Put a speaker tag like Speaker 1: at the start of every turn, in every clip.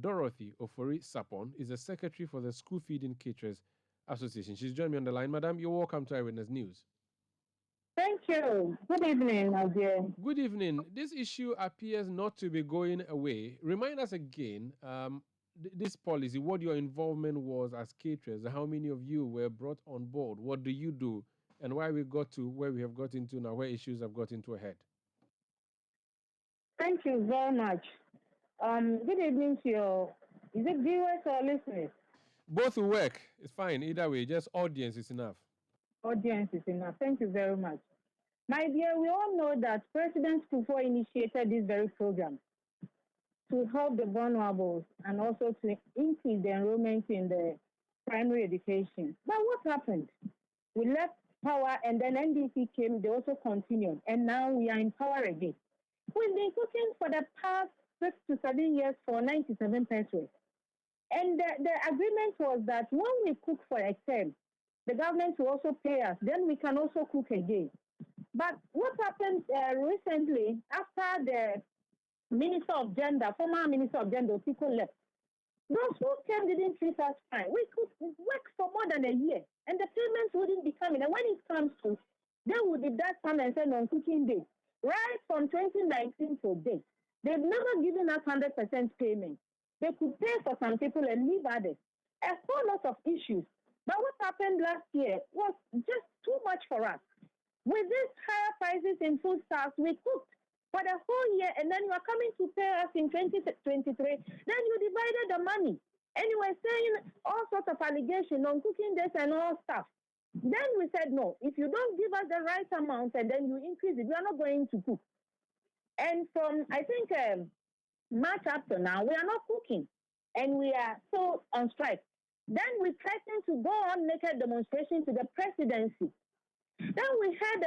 Speaker 1: Dorothy Ofori Sapon is the secretary for the School Feeding Caterers Association. She's joined me on the line. Madam, you're welcome to Eyewitness News.
Speaker 2: Thank you. Good evening, my dear.
Speaker 1: Good evening. This issue appears not to be going away. Remind us again, this policy, what your involvement was as caterers, how many of you were brought on board, what do you do, and why we got to where we have got into now, where issues have got into a head.
Speaker 2: Thank you very much. Good evening to your, is it viewers or listeners?
Speaker 1: Both will work. It's fine. Either way, just audience is enough.
Speaker 2: Audience is enough. Thank you very much. My dear, we all know that President Kufuor initiated this very program to help the vulnerables and also to increase the enrollment in the primary education. But what happened? We left power and then NDC came, they also continued, and now we are in power again. We've been cooking for the past 6 to 7 years for 97 pesos. And the agreement was that when we cook for a term, the government will also pay us, then we can also cook again. But what happened recently, after the Minister of Gender, former Minister of Gender, people left, those who came didn't treat us fine. We could work for more than a year, and the payments wouldn't be coming. And when it comes to, they would deduct some and send on cooking days. Right from 2019 to date, they've never given us 100% payment. They could pay for some people and leave others. A whole lot of issues. But what happened last year was just too much for us. With these higher prices in foodstuffs, we cooked for the whole year, and then you are coming to pay us in 2023. Then you divided the money, and you were saying all sorts of allegations on cooking this and all stuff. Then we said, no, if you don't give us the right amount and then you increase it, we are not going to cook. And from, I think, March up to now, we are not cooking, and we are so on strike. Then we threatened to go on naked demonstration to the presidency. Then we had,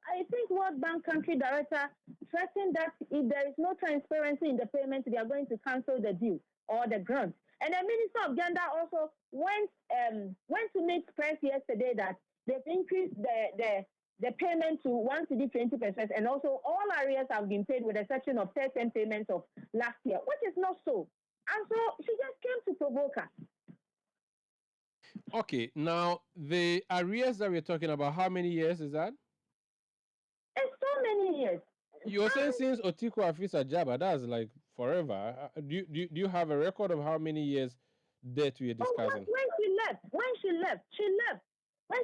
Speaker 2: I think, World Bank country director threatened that if there is no transparency in the payment, they are going to cancel the deal or the grant. And the Minister of Gender also went to meet press yesterday that they've increased the payment to 1 Citi 20%, and also all areas have been paid with a section of 10 payments of last year, which is not so. And so she just came to provoke us.
Speaker 1: Okay, now the arrears that we're talking about, how many years is that?
Speaker 2: It's so many years.
Speaker 1: You're saying since Otiko Afisa Jaba, that's like forever. Do you have a record of how many years debt we are discussing?
Speaker 2: When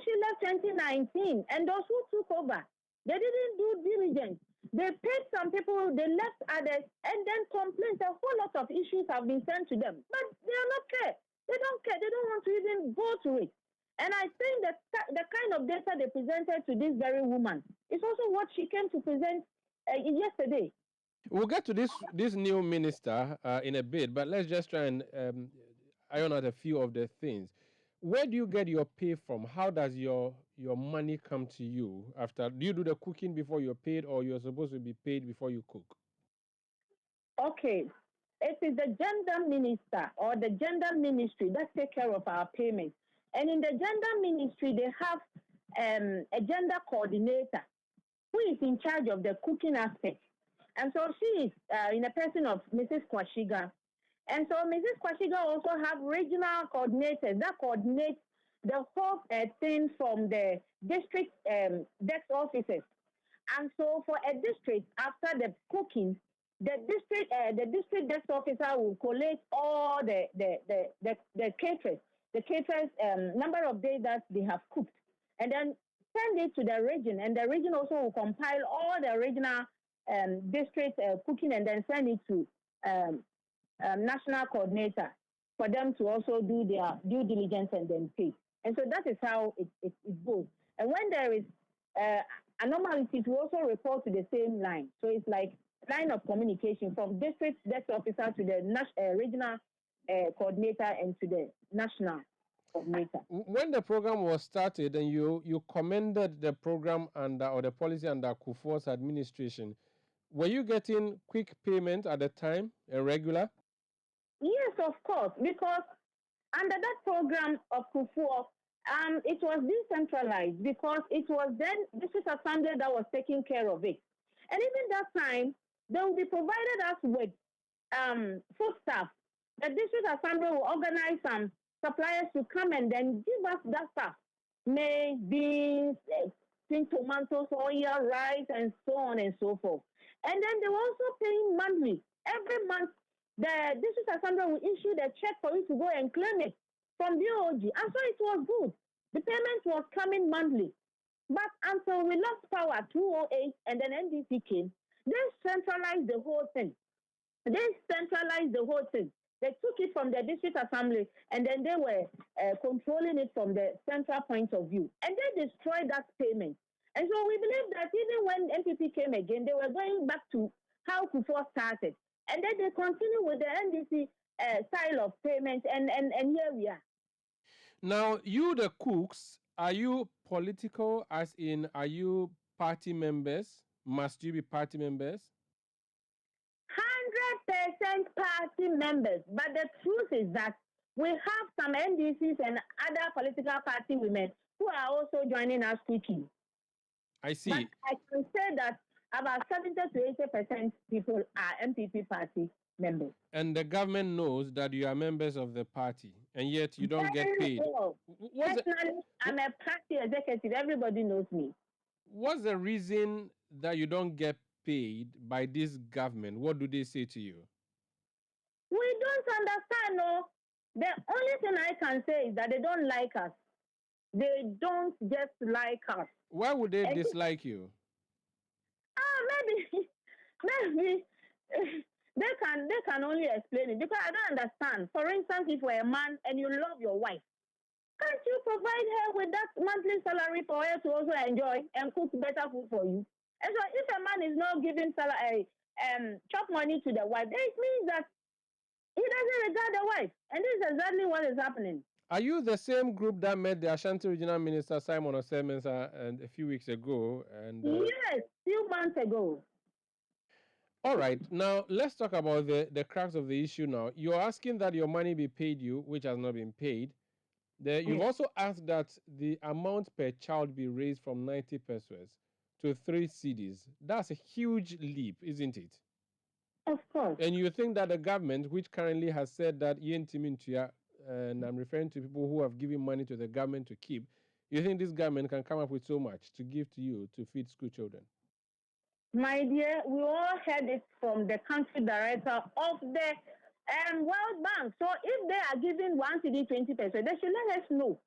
Speaker 2: she left 2019, and those who took over, they didn't do diligence. They paid some people, they left others, and then complaints. A whole lot of issues have been sent to them, but they are not care. They don't care. They don't want to even go to it. And I think that the kind of data they presented to this very woman is also what she came to present yesterday.
Speaker 1: We'll get to this new minister in a bit, but let's just try and iron out a few of the things. Where do you get your pay from? How does your money come to you after? Do you do the cooking before you're paid, or you're supposed to be paid before you cook?
Speaker 2: Okay. It is the gender minister or the gender ministry that take care of our payments. And in the gender ministry, they have a gender coordinator who is in charge of the cooking aspect. And so she is in a person of Mrs. Kwashiga. And so Mrs. Kwashiga also have regional coordinators that coordinate the whole thing from the district desk officers. And so for a district, after the cooking, the district desk officer will collect all the caterers number of days that they have cooked, and then send it to the region, and the region also will compile all the regional district cooking, and then send it to national coordinator for them to also do their due diligence and then pay. And so that is how it goes. And when there is anomalies, we also report to the same line. So it's like line of communication from district desk officer to the regional coordinator and to the national coordinator.
Speaker 1: When the program was started and you commended the program or the policy under Kufuor's administration, were you getting quick payment at the time, regular?
Speaker 2: Yes, of course, because under that program of Kufuor, it was decentralized because it was then district assembly that was taking care of it. And even that time, they will be provided us with foodstuff The district assembly will organize some suppliers to come and then give us that stuff. Maize, beans, tomatoes, oil, rice, and so on and so forth. And then they were also paying monthly. Every month, the district assembly will issue the check for you to go and claim it from BOG. And so it was good. The payment was coming monthly. But until we lost power, 2008, and then NDC came, they centralized the whole thing. They centralized the whole thing. They took it from the district assembly and then they were controlling it from the central point of view. And they destroyed that payment. And so we believe that even when NPP came again, they were going back to how Kufuor started. And then they continue with the NDC style of payment. And here we are.
Speaker 1: Now, you, the cooks, are you political, as in, are you party members? Must you be party members?
Speaker 2: 100% party members. But the truth is that we have some NDCs and other political party women who are also joining us quickly.
Speaker 1: I see.
Speaker 2: But I can say that about 70 to 80% people are MPP party members.
Speaker 1: And the government knows that you are members of the party, and yet you don't get paid.
Speaker 2: Well. Personally, I'm a party executive. Everybody knows me.
Speaker 1: What's the reason that you don't get paid by this government? What do they say to you?
Speaker 2: We don't understand, no. The only thing I can say is that they don't like us. They don't just like us.
Speaker 1: Why would they dislike you?
Speaker 2: Maybe they can only explain it because I don't understand. For instance, if you're a man and you love your wife, can't you provide her with that monthly salary for her to also enjoy and cook better food for you? And so if a man is not giving salary, chop money to the wife, it means that he doesn't regard the wife. And this is exactly what is happening.
Speaker 1: Are you the same group that met the Ashanti Regional Minister Simon Osemensa a few weeks ago? And
Speaker 2: yes, few months ago.
Speaker 1: All right. Now, let's talk about the crux of the issue now. You're asking that your money be paid you, which has not been paid. You've also asked that the amount per child be raised from 90 pesos to 3 cedis. That's a huge leap, isn't it?
Speaker 2: Of course.
Speaker 1: And you think that the government, which currently has said that Yentimintia, and I'm referring to people who have given money to the government to keep, you think this government can come up with so much to give to you to feed school children?
Speaker 2: My dear, we all heard it from the country director of the World Bank. So if they are giving 1 cedi 20 pesos, they should let us know.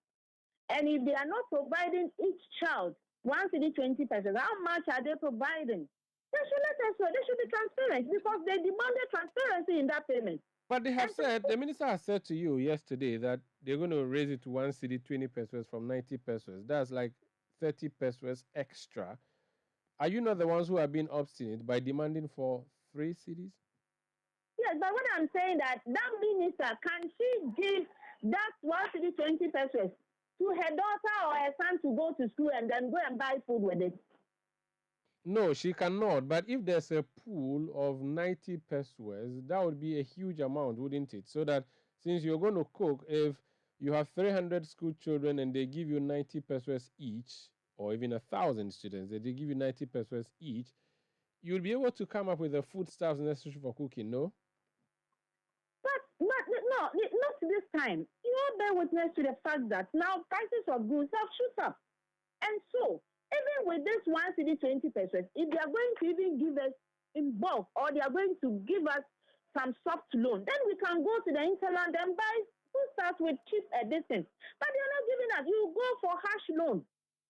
Speaker 2: And if they are not providing each child 1 cedi 20 pesos, how much are they providing? They should let us know. They should be transparent because they demanded transparency in that payment.
Speaker 1: But they have said, the minister has said to you yesterday that they're going to raise it to 1 cedi 20 pesos from 90 pesos. That's like 30 pesos extra. Are you not the ones who are being obstinate by demanding for 3 cedis?
Speaker 2: Yes, but what I'm saying that minister, can she give that 1 cedi 20 pesos to her daughter or her son to go to school and then go and buy food with it?
Speaker 1: No, she cannot. But if there's a pool of 90 pesos, that would be a huge amount, wouldn't it? So that since you're going to cook, if you have 300 school children and they give you 90 pesos each, or even 1,000 students, that they give you 90 pesos each, you'll be able to come up with the foodstuffs necessary for cooking, no?
Speaker 2: But no, not this time. You all bear witness to the fact that now prices of goods have shot up. And so, even with this 1 cedi 20 pesos, if they are going to even give us in bulk or they are going to give us some soft loan, then we can go to the interland and buy foodstuffs with cheap distance. But they are not giving us. You go for harsh loan,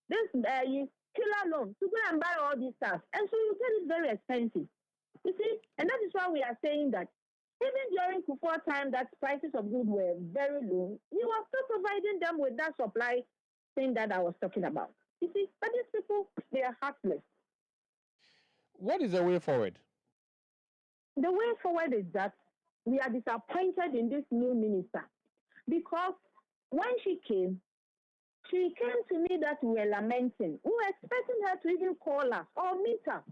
Speaker 2: this killer loan, to go and buy all these stuff. And so you get it very expensive. You see? And that is why we are saying that even during Kufuor time that prices of goods were very low, he was still providing them with that supply thing that I was talking about. You see, but these people, they are heartless.
Speaker 1: What is the way forward?
Speaker 2: The way forward is that we are disappointed in this new minister because when she came to me that we were lamenting. We were expecting her to even call us or meet us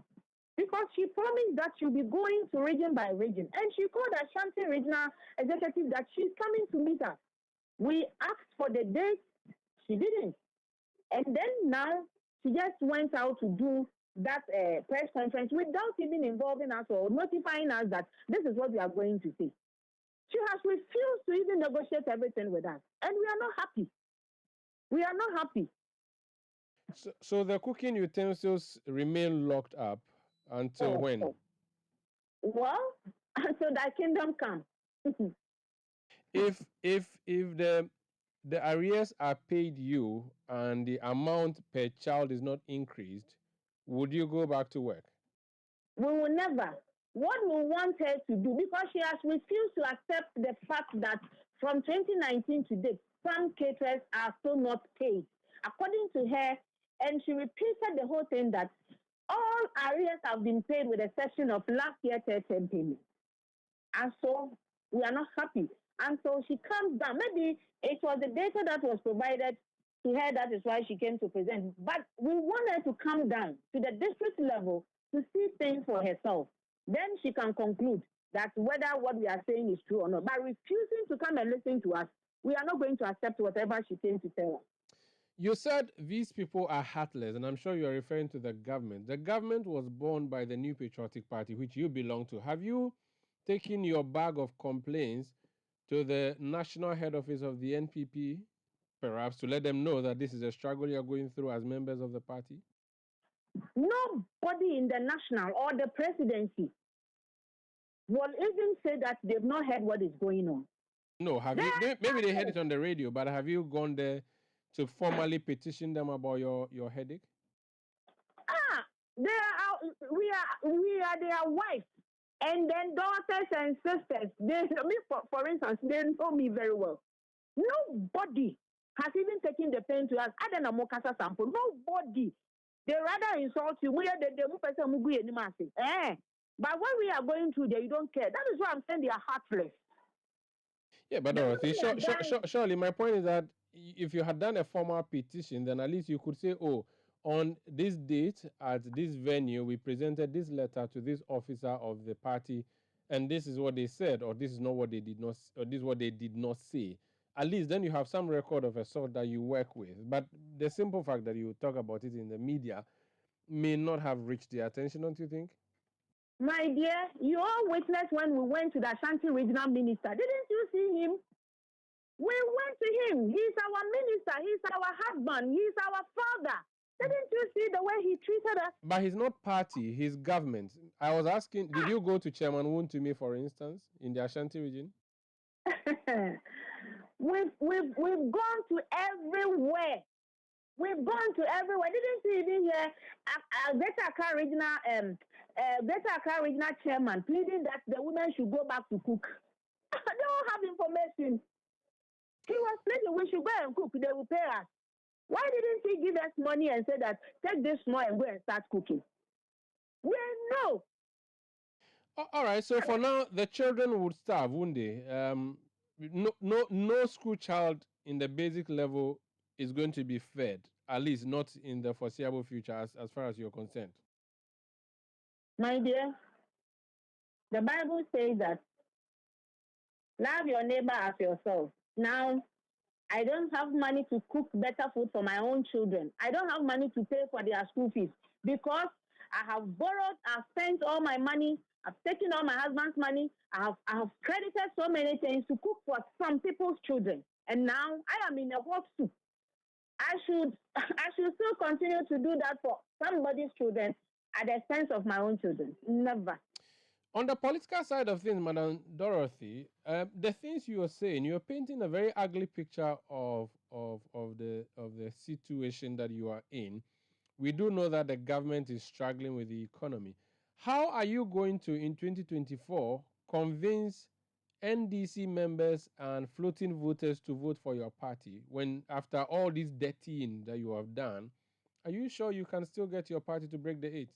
Speaker 2: because she promised that she'll be going to region by region. And she called Ashanti Regional Executive that she's coming to meet us. We asked for the date. She didn't. And then now she just went out to do that press conference without even involving us or notifying us that this is what we are going to say. She has refused to even negotiate everything with us. And we are not happy. We are not happy.
Speaker 1: So the cooking utensils remain locked up until
Speaker 2: Oh,
Speaker 1: when?
Speaker 2: oh. Well, so that kingdom come.
Speaker 1: If the arrears are paid you and the amount per child is not increased, would you go back to work?
Speaker 2: We will never. What we want her to do, because she has refused to accept the fact that from 2019 to date, some caterers are still not paid. According to her, and she repeated the whole thing that all arrears have been paid with the exception of last year 13 payment. And so we are not happy. And so she comes down. Maybe it was the data that was provided to her, that is why she came to present. But we want her to come down to the district level to see things for herself. Then she can conclude that whether what we are saying is true or not. By refusing to come and listen to us, we are not going to accept whatever she came to tell us.
Speaker 1: You said these people are heartless, and I'm sure you're referring to the government. The government was born by the New Patriotic Party, which you belong to. Have you taken your bag of complaints to the national head office of the NPP, perhaps, to let them know that this is a struggle you're going through as members of the party?
Speaker 2: Nobody in the national or the presidency will even say that they've not heard what is going on.
Speaker 1: No, have
Speaker 2: They
Speaker 1: you? Maybe they heard
Speaker 2: are
Speaker 1: it on the radio, but have you gone there to formally petition them about your headache?
Speaker 2: Ah, we are their wives, and then daughters and sisters. They, I mean, for instance, they know me very well. Nobody has even taken the pain to ask. I don't know Mokasa sample. Nobody. They rather insult you. We are the person who go anymore. Eh. But when we are going through there, you don't care. That is why I'm saying they are heartless.
Speaker 1: Yeah, but
Speaker 2: The
Speaker 1: Dorothy,
Speaker 2: women are dying.
Speaker 1: surely my point is that if you had done a formal petition, then at least you could say, oh, on this date at this venue, we presented this letter to this officer of the party, and this is what they said, or this is not what they did not, or this is what they did not say. At least then you have some record of a sort that you work with. But the simple fact that you talk about it in the media may not have reached their attention, don't you think?
Speaker 2: My dear, you all witnessed when we went to the Ashanti regional minister. Didn't you see him? We went to him. He's our minister. He's our husband. He's our father. Didn't you see the way he treated us?
Speaker 1: But he's not party, he's government. I was asking, did you go to Chairman Wontumi, for instance, in the Ashanti region?
Speaker 2: we've gone to everywhere. We've gone to everywhere. Didn't you even hear Greater Accra regional chairman pleading that the women should go back to cook? They don't have information. He was pleading we should go and cook. They will pay us. Why didn't he give us money and say that take this money and go and start cooking? We know.
Speaker 1: All right, so for now, the children would starve, wouldn't they? No school child in the basic level is going to be fed, at least not in the foreseeable future, as far as you're concerned.
Speaker 2: My dear, the Bible says that love your neighbor as yourself. Now, I don't have money to cook better food for my own children. I don't have money to pay for their school fees because I have borrowed, I've spent all my money, I've taken all my husband's money, I have credited so many things to cook for some people's children. And now I am in a hot soup. I should still continue to do that for somebody's children at the expense of my own children. Never.
Speaker 1: On the political side of things, Madam Dorothy, the things you are saying, you're painting a very ugly picture of the situation that you are in. We do know that the government is struggling with the economy. How are you going to, in 2024, convince NDC members and floating voters to vote for your party when, after all this dirtying that you have done, are you sure you can still get your party to break the eight?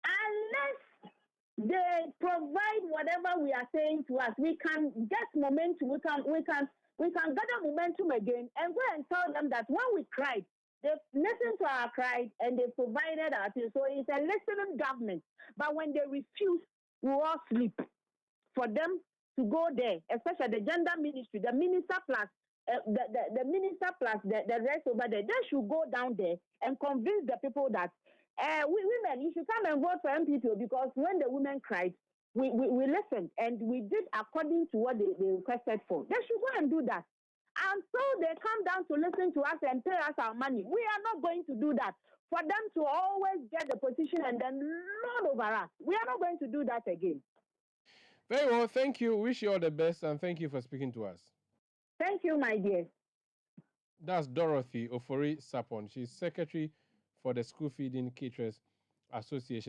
Speaker 2: Unless they provide whatever we are saying to us, we can get momentum. We can gather momentum again and go and tell them that when we cried, they listened to our cry and they provided us. So it's a listening government. But when they refuse, we all sleep. For them to go there, especially the gender ministry, the minister plus the minister plus the rest over there, they should go down there and convince the people that women, you should come and vote for MPP because when the women cried, we listened and we did according to what they requested for. They should go and do that. Until they come down to listen to us and pay us our money, we are not going to do that. For them to always get the position and then lord over us, we are not going to do that again.
Speaker 1: Very well, thank you. Wish you all the best, and thank you for speaking to us.
Speaker 2: Thank you, my dear.
Speaker 1: That's Dorothy Ofori Sapon. She's secretary for the School Feeding Caterers Association.